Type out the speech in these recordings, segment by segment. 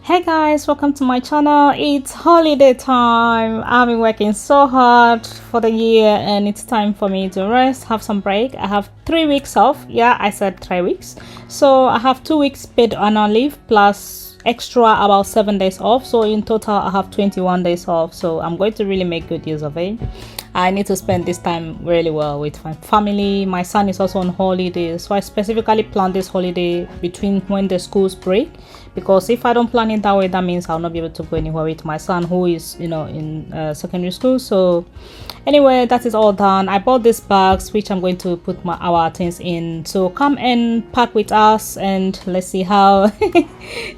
Hey guys, welcome to my channel. It's holiday time. I've been working so hard for the year and it's time for me to rest, have some break. I have 3 weeks off. Yeah, I said 3 weeks. So I have 2 weeks paid annual leave plus extra about 7 days off. So in total I have 21 days off. So I'm going to really make good use of it. I need to spend this time really well with my family. My son is also on holiday, so I specifically planned this holiday between when the schools break, because if I don't plan it that way, that means I'll not be able to go anywhere with my son who is in secondary school. So anyway, that is all done. I bought these bags which I'm going to put our things in, so come and pack with us and let's see how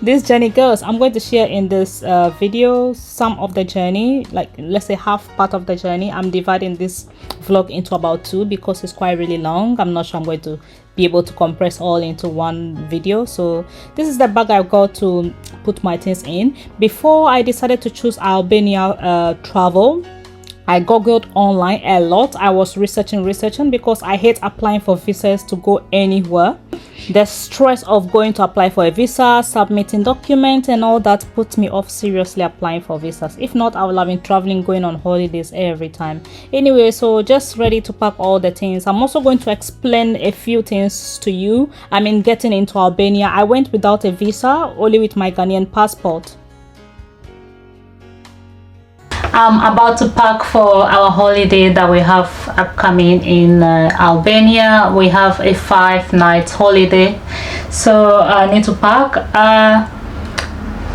this journey goes. I'm going to share in this video some of the journey, like let's say half part of the journey. I'm dividing this vlog into about 2 because it's quite really long. I'm not sure I'm going to be able to compress all into one video. So this is the bag I got to put my things in. Before I decided to choose Albania travel, I googled online a lot. I was researching because I hate applying for visas to go anywhere. The stress of going to apply for a visa, submitting documents and all that puts me off seriously applying for visas. If not, I will have been traveling, going on holidays every time. Anyway, so just ready to pack all the things. I'm also going to explain a few things to you. I mean, getting into Albania, I went without a visa, only with my Ghanaian passport. I'm about to pack for our holiday that we have upcoming in Albania. We have a 5-night holiday, so I need to pack.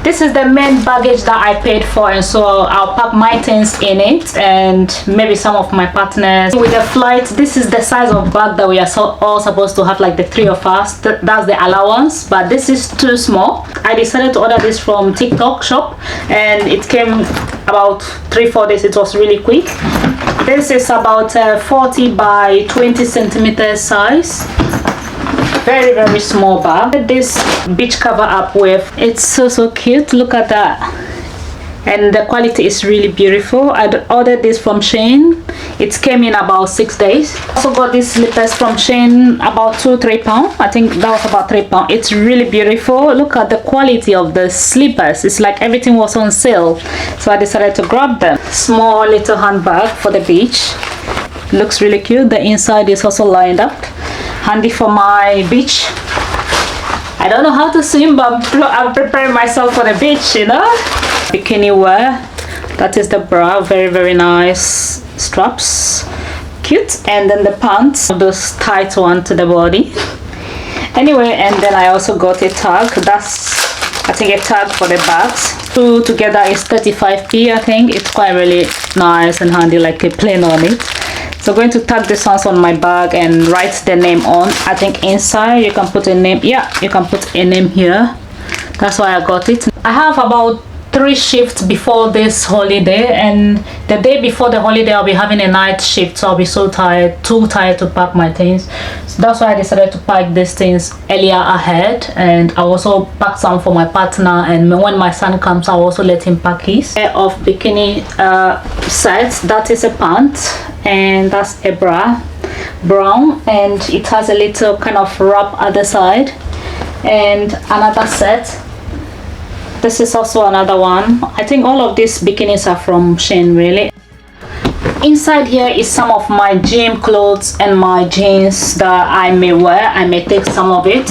This is the main baggage that I paid for, and so I'll pack my things in it and maybe some of my partners. With the flight, this is the size of bag that we are all supposed to have, like the 3 of us. That's the allowance, but this is too small. I decided to order this from TikTok shop and it came about 3-4 days. It was really quick. This is about 40 by 20 centimeters size. Very small bag. This beach cover up with, it's so cute. Look at that, and the quality is really beautiful. I ordered this from Shein. It came in about 6 days. Also got these slippers from Shein, about 2-3 pounds. I think that was about 3 pounds. It's really beautiful. Look at the quality of the slippers. It's like everything was on sale, so I decided to grab them. Small little handbag for the beach. Looks really cute. The inside is also lined up. Handy for my beach. I don't know how to swim, but I'm preparing myself for the beach, Bikini wear. That is the bra. Very nice straps. Cute. And then the pants, those tight one to the body. Anyway, and then I also got a tag. That's, I think, a tag for the bags. 2 together is 35p. I think it's quite really nice and handy, like a plain on it. So I'm going to tag this ones on my bag and write the name on. I think inside you can put a name. Yeah, you can put a name here. That's why I got it. I have about 3 shifts before this holiday, and the day before the holiday I'll be having a night shift, so I'll be so tired, too tired to pack my things. So that's why I decided to pack these things earlier ahead, and I also pack some for my partner, and when my son comes I'll also let him pack his pair of bikini sets. That is a pant and that's a bra, brown, and it has a little kind of wrap at the side, and another set. This is also another one. I think all of these bikinis are from Shein, really. Inside here is some of my gym clothes and my jeans that I may wear. I may take some of it.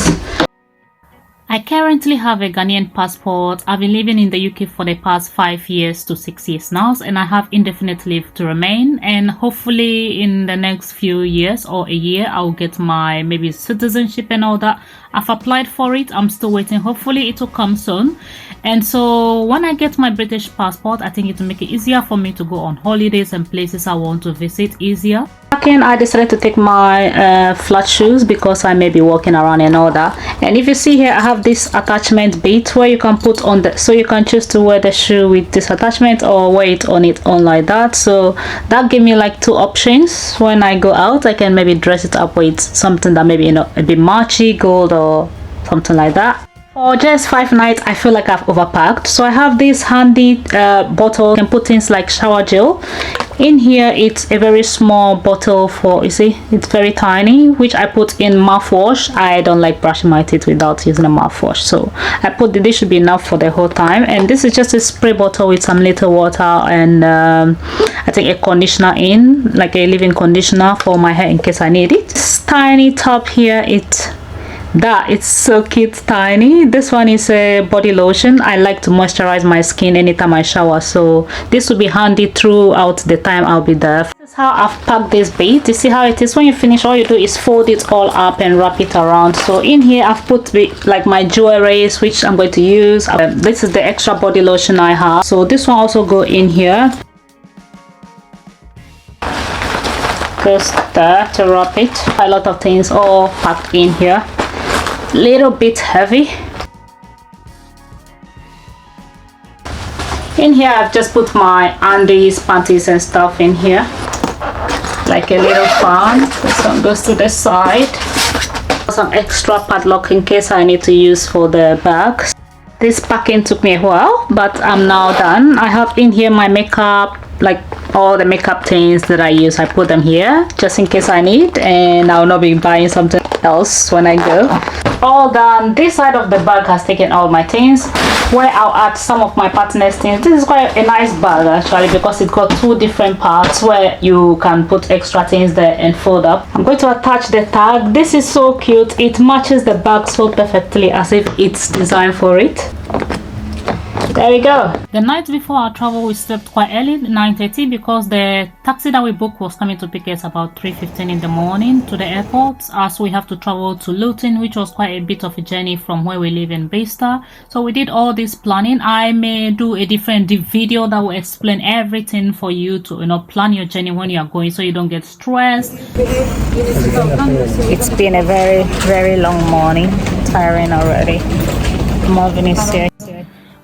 I currently have a Ghanaian passport. I've been living in the UK for the past 5 years to 6 years now, and I have indefinite leave to remain, and hopefully in the next few years or a year I'll get my maybe citizenship and all that. I've applied for it. I'm still waiting. Hopefully it will come soon. And so when I get my British passport, I think it will make it easier for me to go on holidays and places I want to visit easier. Again, I decided to take my flat shoes because I may be walking around and all that. And if you see here, I have this attachment bit where you can put on the, so you can choose to wear the shoe with this attachment or wear it on like that. So that gave me like 2 options. When I go out, I can maybe dress it up with something that maybe a bit matchy, gold or something like that. For just 5 nights, I feel like I've overpacked. So I have this handy bottle. You can put things like shower gel In here it's a very small bottle for, you see, it's very tiny, which I put in mouthwash. I don't like brushing my teeth without using a mouthwash, so I put this should be enough for the whole time. And this is just a spray bottle with some little water and I think a conditioner in, like a leave-in conditioner for my hair in case I need it. This tiny top here, it's so cute, tiny. This one is a body lotion. I like to moisturize my skin anytime I shower, so this will be handy throughout the time I'll be there. This is how I've packed this bait. You see how it is? When you finish, all you do is fold it all up and wrap it around. So in here I've put like my jewelries, which I'm going to use. This is the extra body lotion I have, so this one also go in here. Goes there to wrap it. A lot of things all packed in here. Little bit heavy. In here I've just put my undies, panties and stuff in here, like a little fan. This one goes to the side. Some extra padlock in case I need to use for the bags. This packing took me a while, but I'm now done. I have in here my makeup, like all the makeup things that I use. I put them here just in case I need, and I'll not be buying something else when I go. All done. This side of the bag has taken all my things, where I'll add some of my partner's things. This is quite a nice bag actually, because it got two different parts where you can put extra things there and fold up. I'm going to attach the tag. This is so cute. It matches the bag so perfectly, as if it's designed for it. There we go. The night before our travel, we slept quite early, 9:30, because the taxi that we booked was coming to pick us about 3:15 in the morning to the airport, as we have to travel to Luton, which was quite a bit of a journey from where we live in Bicester. So we did all this planning. I may do a different video that will explain everything for you to, you know, plan your journey when you are going, so you don't get stressed. It's been a very, very long morning. Tiring already. Marvin is here.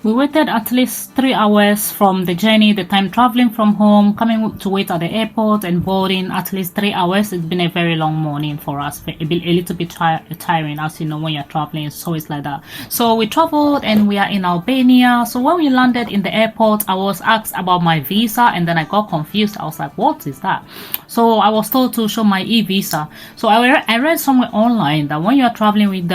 We waited at least 3 hours from the journey, the time traveling from home, coming to wait at the airport and boarding at least 3 hours. It's been a very long morning for us, a little bit tiring, as you know, when you're traveling, it's always like that. So we traveled and we are in Albania. So when we landed in the airport, I was asked about my visa, and then I got confused. I was like, what is that? So I was told to show my e-visa. So I read somewhere online that when you're traveling with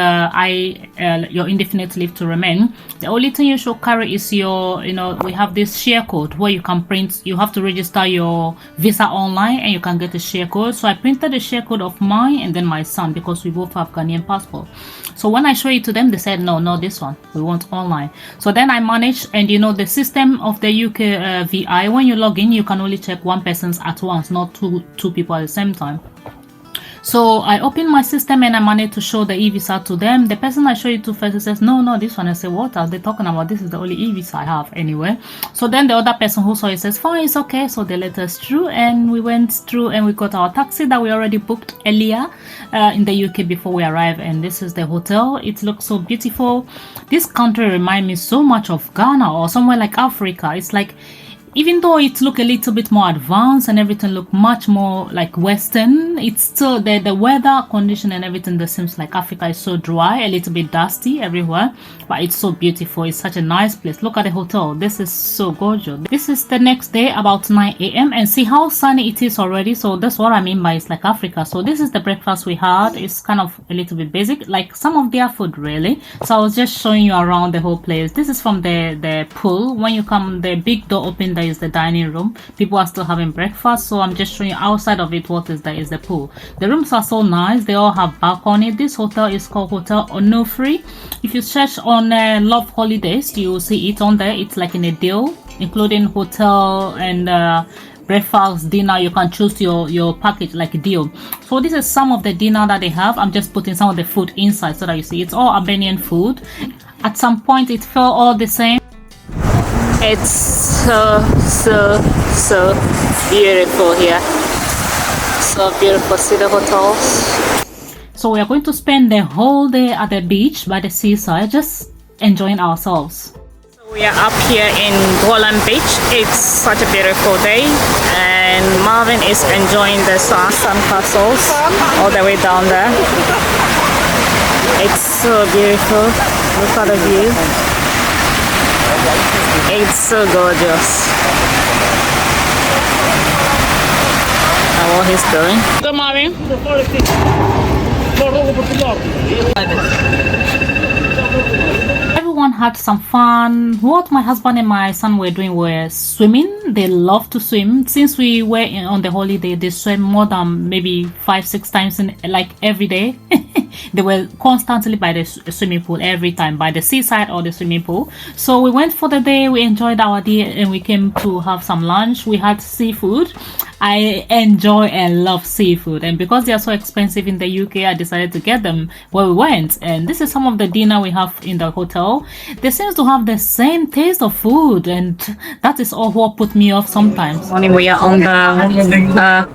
your indefinite leave to remain, the only thing you should carry is your, you know, we have this share code where you can print. You have to register your visa online and you can get a share code. So I printed the share code of mine and then my son, because we both have Ghanaian passport. So when I show it to them, they said no, not this one, we want online. So then I managed, and you know, the system of the UK VI, when you log in, you can only check one person at once, not two people at the same time. So I opened my system and I managed to show the e-visa to them. The person I showed it to first says, no, this one. I said, what are they talking about? This is the only e-visa I have anyway. So then the other person who saw it says, fine, it's okay. So they let us through, and we went through and we got our taxi that we already booked earlier in the UK before we arrived. And this is the hotel. It looks so beautiful. This country reminds me so much of Ghana or somewhere like Africa. It's like, even though it look a little bit more advanced and everything look much more like Western, it's still the weather condition and everything that seems like Africa is so dry, a little bit dusty everywhere, but it's so beautiful. It's such a nice place. Look at the hotel. This is so gorgeous. This is the next day about 9 a.m. and see how sunny it is already. So that's what I mean by it's like Africa. So this is the breakfast we had. It's kind of a little bit basic, like some of their food really. So I was just showing you around the whole place. This is from the pool. When you come, the big door open, there is the dining room. People are still having breakfast, so I'm just showing you outside of it. What is there is the pool. The rooms are so nice. They all have balcony. This hotel is called Hotel Onufri. If you search on Love Holidays, you will see it on there. It's like in a deal, including hotel and breakfast, dinner. You can choose your package like a deal. So this is some of the dinner that they have. I'm just putting some of the food inside so that you see it's all Albanian food. At some point it felt all the same. It's so beautiful here. So beautiful. See the hotels. So we are going to spend the whole day at the beach by the seaside, just enjoying ourselves. So we are up here in Golem Beach. It's such a beautiful day, and Marvin is enjoying the sun castles all the way down there. It's so beautiful. Look at the view. It's so gorgeous. what he's doing. Good morning. Everyone had some fun. What my husband and my son were doing were swimming. They love to swim. Since we were on the holiday, they swam more than maybe 5-6 times in like every day. They were constantly by the swimming pool every time, by the seaside or the swimming pool. So we went for the day, we enjoyed our day, and we came to have some lunch. We had seafood. I enjoy and love seafood, and because they are so expensive in the UK, I decided to get them where we went. And this is some of the dinner we have in the hotel. They seem to have the same taste of food, and that is all what put me off sometimes. Morning, we are on the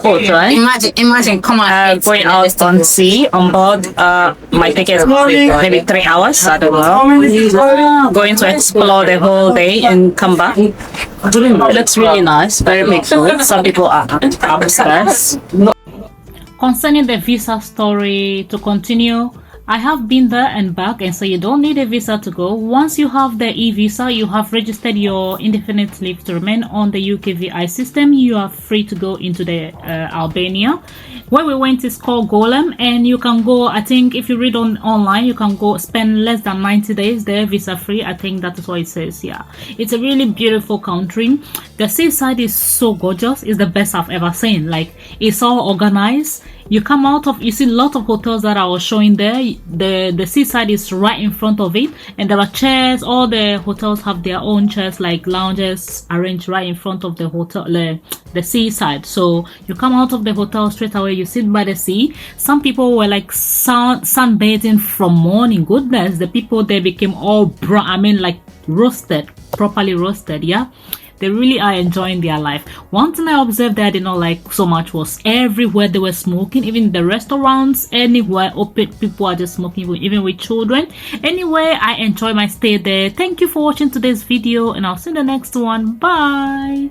boat, right? Imagine, come on, going out on sea on board. My ticket is maybe 3 hours. I don't know. Going to explore the whole day and come back. It looks really nice, very big food. Some people are upstairs. Concerning the visa story, to continue, I have been there and back, and so you don't need a visa to go. Once you have the e-visa, you have registered your indefinite leave to remain on the UK VI system, you are free to go into the Albania. Where we went is called Golem, and you can go, I think if you read online, you can go spend less than 90 days there, visa free. I think that is what it says. Yeah, it's a really beautiful country. The seaside is so gorgeous. It's the best I've ever seen. Like, it's all organized. You come out of, you see a lot of hotels that I was showing there. The seaside is right in front of it, and there are chairs. All the hotels have their own chairs, like lounges arranged right in front of the hotel, the seaside. So you come out of the hotel straight away, you sit by the sea. Some people were like sunbathing from morning. Goodness, the people there became all brown, I mean like roasted, properly roasted. Yeah, they really are enjoying their life. One thing I observed that I did not like so much was everywhere they were smoking. Even the restaurants, anywhere open, people are just smoking, even with children. Anyway, I enjoy my stay there. Thank you for watching today's video, and I'll see you in the next one. Bye.